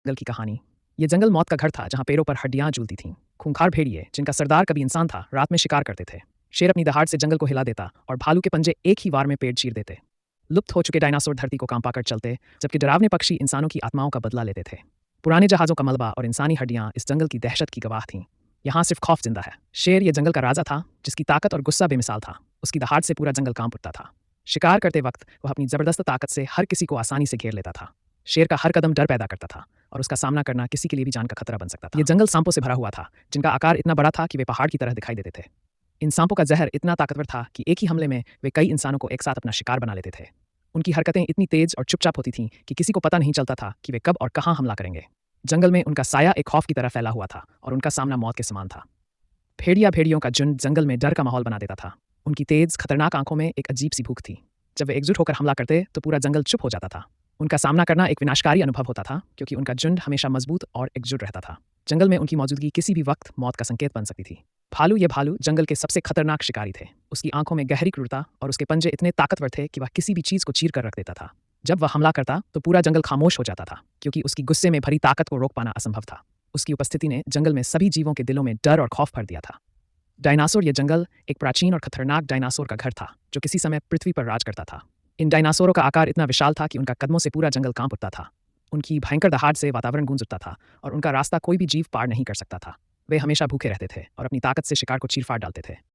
जंगल की कहानी। ये जंगल मौत का घर था जहाँ पेड़ों पर हड्डियाँ झूलती थीं। खूंखार भेड़िए जिनका सरदार कभी इंसान था रात में शिकार करते थे। शेर अपनी दहाड़ से जंगल को हिला देता और भालू के पंजे एक ही वार में पेड़ चीर देते। लुप्त हो चुके डायनासोर धरती को कांपा कर चलते, जबकि डरावने पक्षी इंसानों की आत्माओं का बदला लेते थे। पुराने जहाज़ों का मलबा और इंसानी हड्डियाँ इस जंगल की दहशत की गवाह थीं। यहाँ सिर्फ खौफ जिंदा है। शेर ये जंगल का राजा था जिसकी ताकत और गुस्सा बेमिसाल था। उसकी दहाड़ से पूरा जंगल कांप उठता था। शिकार करते वक्त वह अपनी जबरदस्त ताकत से हर किसी को आसानी से घेर लेता था। शेर का हर कदम डर पैदा करता था और उसका सामना करना किसी के लिए भी जान का खतरा बन सकता था। ये जंगल सांपों से भरा हुआ था जिनका आकार इतना बड़ा था कि वे पहाड़ की तरह दिखाई देते थे। इन सांपों का जहर इतना ताकतवर था कि एक ही हमले में वे कई इंसानों को एक साथ अपना शिकार बना लेते थे। उनकी हरकतें इतनी तेज और चुपचाप होती थीं कि किसी को पता नहीं चलता था कि वे कब और कहाँ हमला करेंगे। जंगल में उनका साया एक खौफ की तरह फैला हुआ था और उनका सामना मौत के समान था। भेड़ियों का झुंड जंगल में डर का माहौल बना देता था। उनकी तेज खतरनाक आंखों में एक अजीब सी भूख थी। जब वे एकजुट होकर हमला करते तो पूरा जंगल चुप हो जाता था। उनका सामना करना एक विनाशकारी अनुभव होता था क्योंकि उनका झुंड हमेशा मजबूत और एकजुट रहता था। जंगल में उनकी मौजूदगी किसी भी वक्त मौत का संकेत बन सकती थी। भालू जंगल के सबसे खतरनाक शिकारी थे। उसकी आंखों में गहरी क्रूरता और उसके पंजे इतने ताकतवर थे कि वह किसी भी चीज को चीर कर रख देता था। जब वह हमला करता तो पूरा जंगल खामोश हो जाता था क्योंकि उसकी गुस्से में भरी ताकत को रोक पाना असंभव था। उसकी उपस्थिति ने जंगल में सभी जीवों के दिलों में डर और खौफ भर दिया था। डायनासोर ये जंगल एक प्राचीन और खतरनाक डायनासोर का घर था जो किसी समय पृथ्वी पर राज करता था। इन डायनासोरों का आकार इतना विशाल था कि उनका कदमों से पूरा जंगल कांप उठता था। उनकी भयंकर दहाड़ से वातावरण गूंज उठता था और उनका रास्ता कोई भी जीव पार नहीं कर सकता था। वे हमेशा भूखे रहते थे और अपनी ताकत से शिकार को चीर फाड़ डालते थे।